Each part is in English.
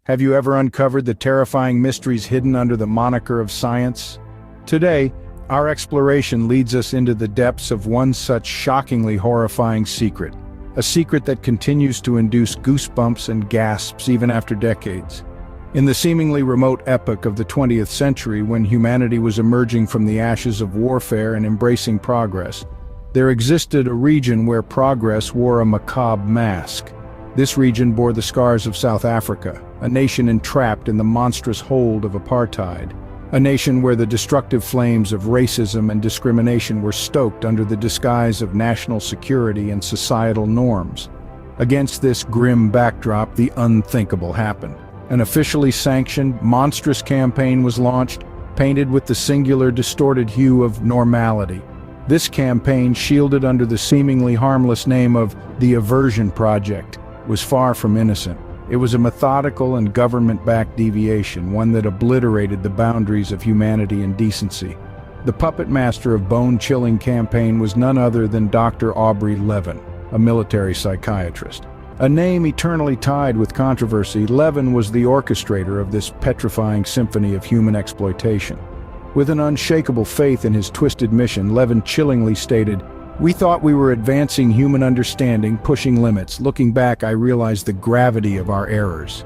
Have you ever uncovered the terrifying mysteries hidden under the moniker of science? Today, our exploration leads us into the depths of one such shockingly horrifying secret. A secret that continues to induce goosebumps and gasps even after decades. In the seemingly remote epoch of the 20th century, when humanity was emerging from the ashes of warfare and embracing progress, there existed a region where progress wore a macabre mask. This region bore the scars of South Africa, a nation entrapped in the monstrous hold of apartheid. A nation where the destructive flames of racism and discrimination were stoked under the disguise of national security and societal norms. Against this grim backdrop, the unthinkable happened. An officially sanctioned, monstrous campaign was launched, painted with the singular, distorted hue of normality. This campaign, shielded under the seemingly harmless name of the Aversion Project, was far from innocent. It was a methodical and government-backed deviation, one that obliterated the boundaries of humanity and decency. The puppet master of bone-chilling campaign was none other than Dr. Aubrey Levin, a military psychiatrist. A name eternally tied with controversy, Levin was the orchestrator of this petrifying symphony of human exploitation. With an unshakable faith in his twisted mission, Levin chillingly stated, "We thought we were advancing human understanding, pushing limits. Looking back, I realized the gravity of our errors."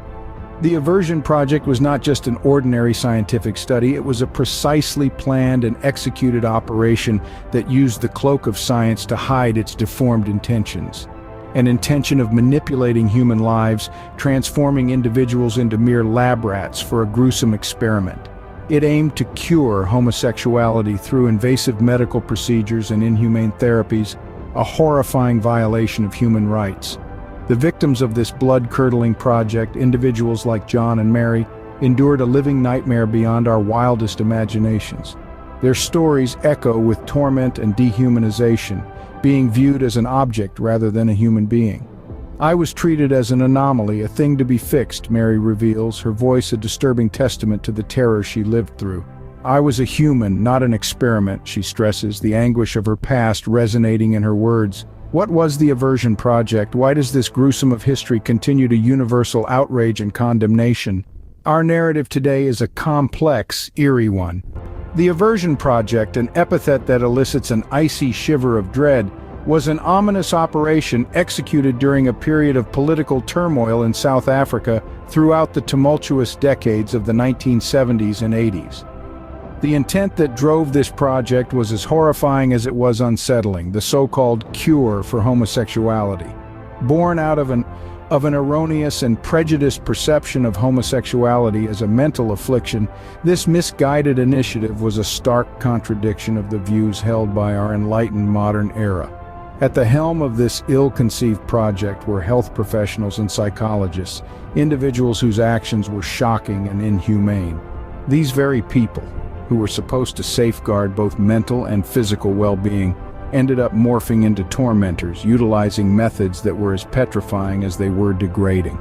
The Aversion Project was not just an ordinary scientific study, it was a precisely planned and executed operation that used the cloak of science to hide its deformed intentions. An intention of manipulating human lives, transforming individuals into mere lab rats for a gruesome experiment. It aimed to cure homosexuality through invasive medical procedures and inhumane therapies, a horrifying violation of human rights. The victims of this blood-curdling project, individuals like John and Mary, endured a living nightmare beyond our wildest imaginations. Their stories echo with torment and dehumanization, being viewed as an object rather than a human being. "I was treated as an anomaly, a thing to be fixed," Mary reveals, her voice a disturbing testament to the terror she lived through. "I was a human, not an experiment," she stresses, the anguish of her past resonating in her words. What was the Aversion Project? Why does this gruesome of history continue to universal outrage and condemnation? Our narrative today is a complex, eerie one. The Aversion Project, an epithet that elicits an icy shiver of dread, was an ominous operation executed during a period of political turmoil in South Africa throughout the tumultuous decades of the 1970s and 80s. The intent that drove this project was as horrifying as it was unsettling, the so-called cure for homosexuality. Born out of an erroneous and prejudiced perception of homosexuality as a mental affliction, this misguided initiative was a stark contradiction of the views held by our enlightened modern era. At the helm of this ill-conceived project were health professionals and psychologists, individuals whose actions were shocking and inhumane. These very people, who were supposed to safeguard both mental and physical well-being, ended up morphing into tormentors, utilizing methods that were as petrifying as they were degrading.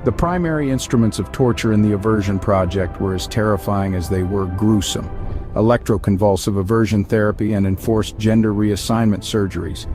The primary instruments of torture in the Aversion Project were as terrifying as they were gruesome: electroconvulsive aversion therapy and enforced gender reassignment surgeries.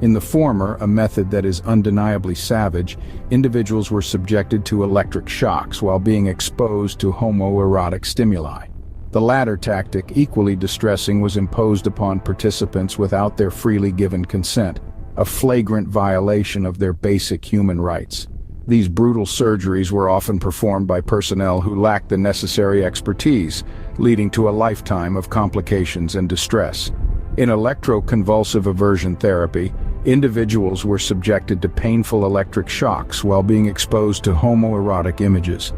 In the former, a method that is undeniably savage, individuals were subjected to electric shocks while being exposed to homoerotic stimuli. The latter tactic, equally distressing, was imposed upon participants without their freely given consent, a flagrant violation of their basic human rights. These brutal surgeries were often performed by personnel who lacked the necessary expertise, leading to a lifetime of complications and distress. In electroconvulsive aversion therapy, individuals were subjected to painful electric shocks while being exposed to homoerotic images.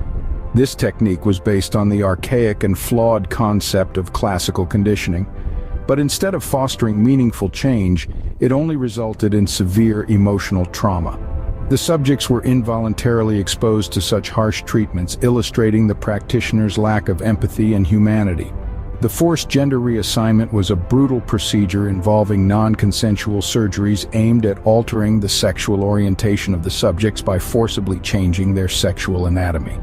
This technique was based on the archaic and flawed concept of classical conditioning, but instead of fostering meaningful change, it only resulted in severe emotional trauma. The subjects were involuntarily exposed to such harsh treatments, illustrating the practitioner's lack of empathy and humanity. The forced gender reassignment was a brutal procedure involving non-consensual surgeries aimed at altering the sexual orientation of the subjects by forcibly changing their sexual anatomy.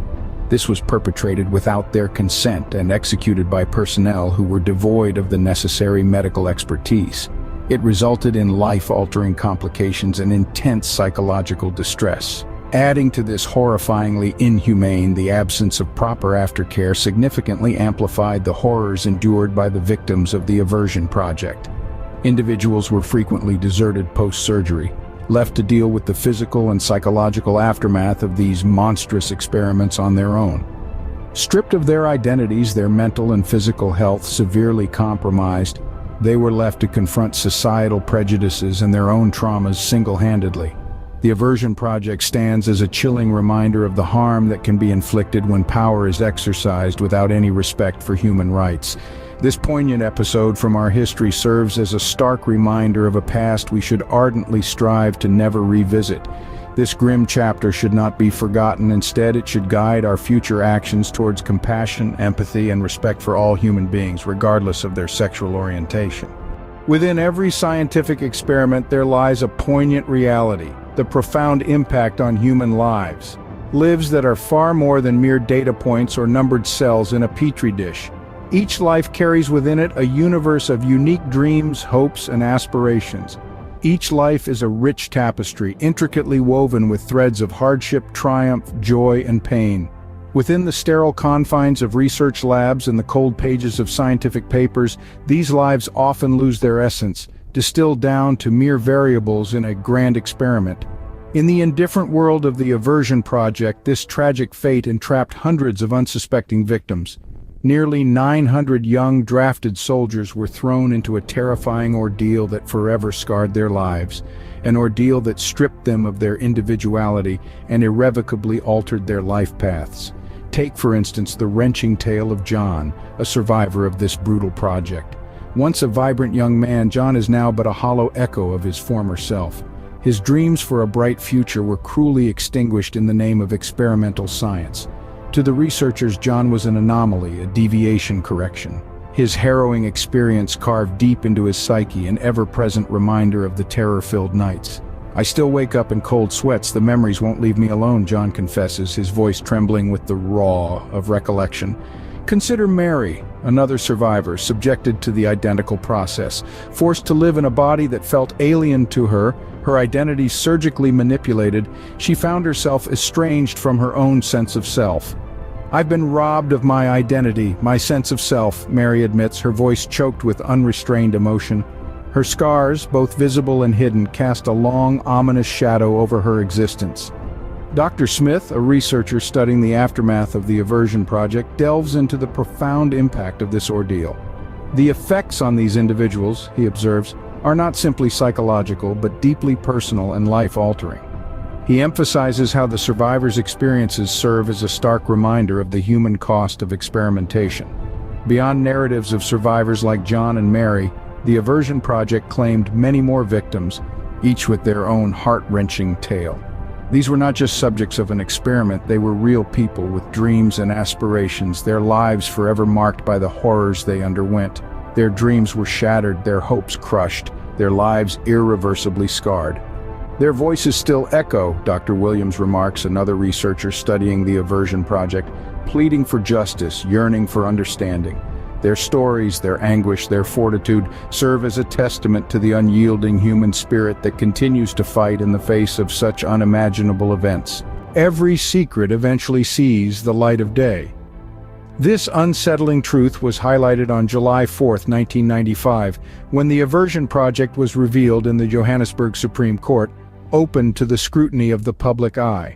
This was perpetrated without their consent and executed by personnel who were devoid of the necessary medical expertise. It resulted in life-altering complications and intense psychological distress. Adding to this horrifyingly inhumane, the absence of proper aftercare significantly amplified the horrors endured by the victims of the Aversion Project. Individuals were frequently deserted post-surgery, left to deal with the physical and psychological aftermath of these monstrous experiments on their own. Stripped of their identities, their mental and physical health severely compromised, they were left to confront societal prejudices and their own traumas single-handedly. The Aversion Project stands as a chilling reminder of the harm that can be inflicted when power is exercised without any respect for human rights. This poignant episode from our history serves as a stark reminder of a past we should ardently strive to never revisit. This grim chapter should not be forgotten. Instead, it should guide our future actions towards compassion, empathy, and respect for all human beings, regardless of their sexual orientation. Within every scientific experiment, there lies a poignant reality: the profound impact on human lives. Lives that are far more than mere data points or numbered cells in a petri dish. Each life carries within it a universe of unique dreams, hopes, and aspirations. Each life is a rich tapestry, intricately woven with threads of hardship, triumph, joy, and pain. Within the sterile confines of research labs and the cold pages of scientific papers, these lives often lose their essence, distilled down to mere variables in a grand experiment. In the indifferent world of the Aversion Project, this tragic fate entrapped hundreds of unsuspecting victims. Nearly 900 young drafted soldiers were thrown into a terrifying ordeal that forever scarred their lives, an ordeal that stripped them of their individuality and irrevocably altered their life paths. Take, for instance, the wrenching tale of John, a survivor of this brutal project. Once a vibrant young man, John is now but a hollow echo of his former self. His dreams for a bright future were cruelly extinguished in the name of experimental science. To the researchers, John was an anomaly, a deviation correction. His harrowing experience carved deep into his psyche, an ever-present reminder of the terror-filled nights. "I still wake up in cold sweats. The memories won't leave me alone," John confesses, his voice trembling with the raw of recollection. Consider Mary, another survivor, subjected to the identical process. Forced to live in a body that felt alien to her, her identity surgically manipulated, she found herself estranged from her own sense of self. "I've been robbed of my identity, my sense of self," Mary admits, her voice choked with unrestrained emotion. Her scars, both visible and hidden, cast a long, ominous shadow over her existence. Dr. Smith, a researcher studying the aftermath of the Aversion Project, delves into the profound impact of this ordeal. The effects on these individuals, he observes, are not simply psychological but deeply personal and life-altering. He emphasizes how the survivors' experiences serve as a stark reminder of the human cost of experimentation. Beyond narratives of survivors like John and Mary, the Aversion Project claimed many more victims, each with their own heart-wrenching tale. These were not just subjects of an experiment, they were real people with dreams and aspirations, their lives forever marked by the horrors they underwent. Their dreams were shattered, their hopes crushed, their lives irreversibly scarred. Their voices still echo, Dr. Williams remarks, another researcher studying the Aversion Project, pleading for justice, yearning for understanding. Their stories, their anguish, their fortitude serve as a testament to the unyielding human spirit that continues to fight in the face of such unimaginable events. Every secret eventually sees the light of day. This unsettling truth was highlighted on July 4, 1995, when the Aversion Project was revealed in the Johannesburg Supreme Court, open to the scrutiny of the public eye.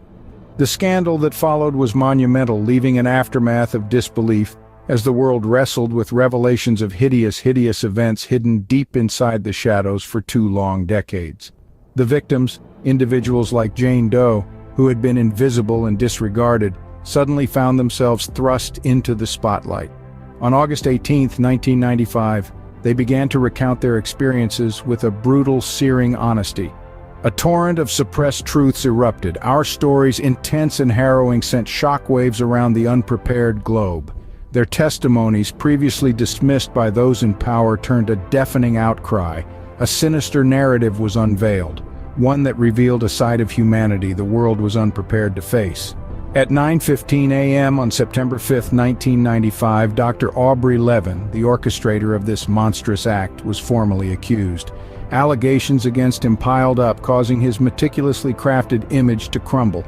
The scandal that followed was monumental, leaving an aftermath of disbelief as the world wrestled with revelations of hideous events hidden deep inside the shadows for 2 long decades. The victims, individuals like Jane Doe, who had been invisible and disregarded, suddenly found themselves thrust into the spotlight. On August 18, 1995, they began to recount their experiences with a brutal, searing honesty. A torrent of suppressed truths erupted. Our stories, intense and harrowing, sent shockwaves around the unprepared globe. Their testimonies, previously dismissed by those in power, turned a deafening outcry. A sinister narrative was unveiled, one that revealed a side of humanity the world was unprepared to face. At 9:15 a.m. on September 5, 1995, Dr. Aubrey Levin, the orchestrator of this monstrous act, was formally accused. Allegations against him piled up, causing his meticulously crafted image to crumble.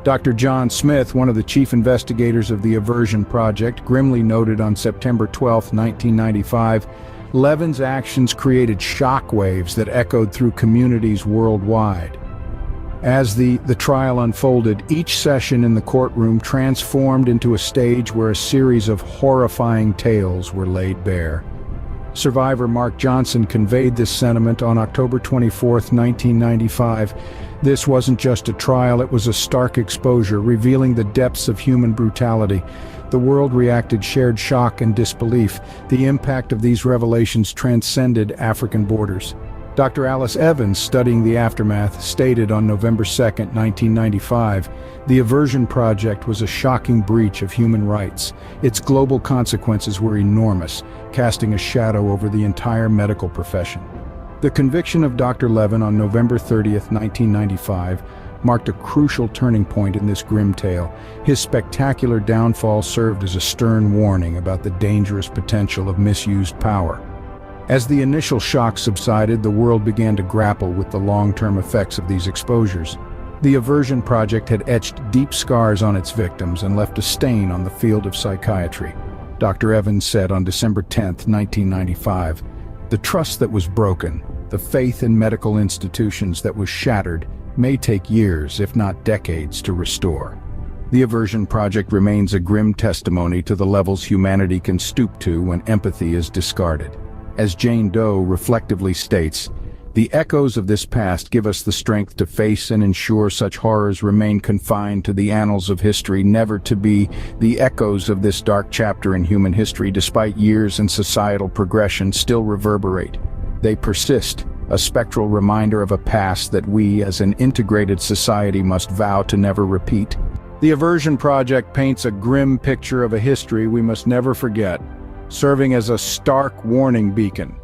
Dr. John Smith, one of the chief investigators of the Aversion Project, grimly noted on September 12, 1995, Levin's actions created shockwaves that echoed through communities worldwide. As the trial unfolded, each session in the courtroom transformed into a stage where a series of horrifying tales were laid bare. Survivor Mark Johnson conveyed this sentiment on October 24, 1995. This wasn't just a trial, it was a stark exposure, revealing the depths of human brutality. The world reacted shared shock and disbelief. The impact of these revelations transcended African borders. Dr. Alice Evans, studying the aftermath, stated on November 2, 1995, "The Aversion Project was a shocking breach of human rights. Its global consequences were enormous, casting a shadow over the entire medical profession." The conviction of Dr. Levin on November 30, 1995, marked a crucial turning point in this grim tale. His spectacular downfall served as a stern warning about the dangerous potential of misused power. As the initial shock subsided, the world began to grapple with the long-term effects of these exposures. The Aversion Project had etched deep scars on its victims and left a stain on the field of psychiatry. Dr. Evans said on December 10, 1995, "The trust that was broken, the faith in medical institutions that was shattered, may take years, if not decades, to restore." The Aversion Project remains a grim testimony to the levels humanity can stoop to when empathy is discarded. As Jane Doe reflectively states, "The echoes of this past give us the strength to face and ensure such horrors remain confined to the annals of history, never to be the echoes of this dark chapter in human history, despite years and societal progression, still reverberate. They persist, a spectral reminder of a past that we as an integrated society must vow to never repeat." The Aversion Project paints a grim picture of a history we must never forget, serving as a stark warning beacon.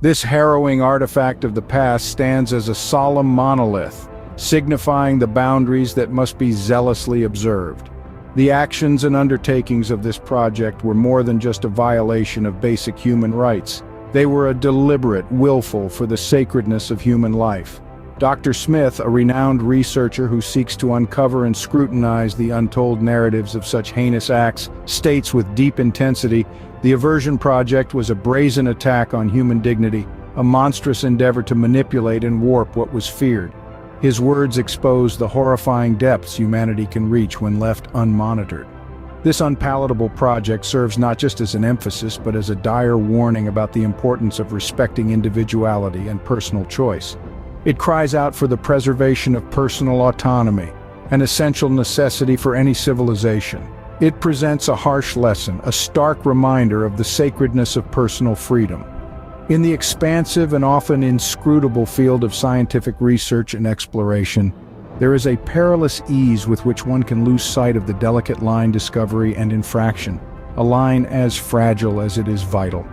This harrowing artifact of the past stands as a solemn monolith, signifying the boundaries that must be zealously observed. The actions and undertakings of this project were more than just a violation of basic human rights. They were a deliberate, willful for the sacredness of human life. Dr. Smith, a renowned researcher who seeks to uncover and scrutinize the untold narratives of such heinous acts, states with deep intensity, "The Aversion Project was a brazen attack on human dignity, a monstrous endeavor to manipulate and warp what was feared." His words expose the horrifying depths humanity can reach when left unmonitored. This unpalatable project serves not just as an emphasis, but as a dire warning about the importance of respecting individuality and personal choice. It cries out for the preservation of personal autonomy, an essential necessity for any civilization. It presents a harsh lesson, a stark reminder of the sacredness of personal freedom. In the expansive and often inscrutable field of scientific research and exploration, there is a perilous ease with which one can lose sight of the delicate line discovery and infraction, a line as fragile as it is vital.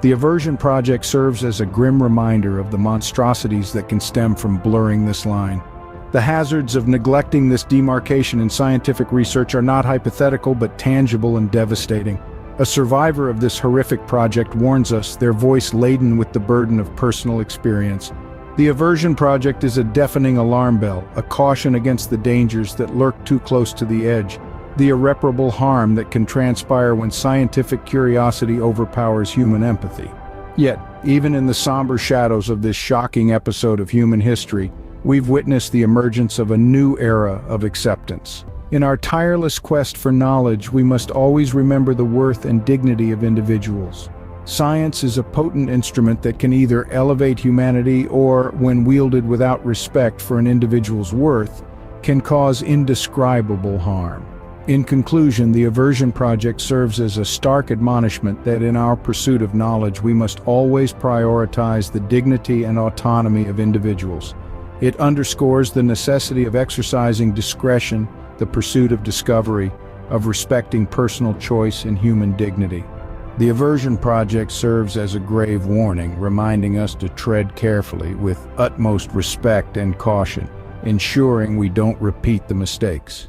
The Aversion Project serves as a grim reminder of the monstrosities that can stem from blurring this line. The hazards of neglecting this demarcation in scientific research are not hypothetical but tangible and devastating. A survivor of this horrific project warns us, their voice laden with the burden of personal experience. The Aversion Project is a deafening alarm bell, a caution against the dangers that lurk too close to the edge, the irreparable harm that can transpire when scientific curiosity overpowers human empathy. Yet, even in the somber shadows of this shocking episode of human history, we've witnessed the emergence of a new era of acceptance. In our tireless quest for knowledge, we must always remember the worth and dignity of individuals. Science is a potent instrument that can either elevate humanity or, when wielded without respect for an individual's worth, can cause indescribable harm. In conclusion, the Aversion Project serves as a stark admonishment that in our pursuit of knowledge we must always prioritize the dignity and autonomy of individuals. It underscores the necessity of exercising discretion, the pursuit of discovery, of respecting personal choice and human dignity. The Aversion Project serves as a grave warning, reminding us to tread carefully with utmost respect and caution, ensuring we don't repeat the mistakes.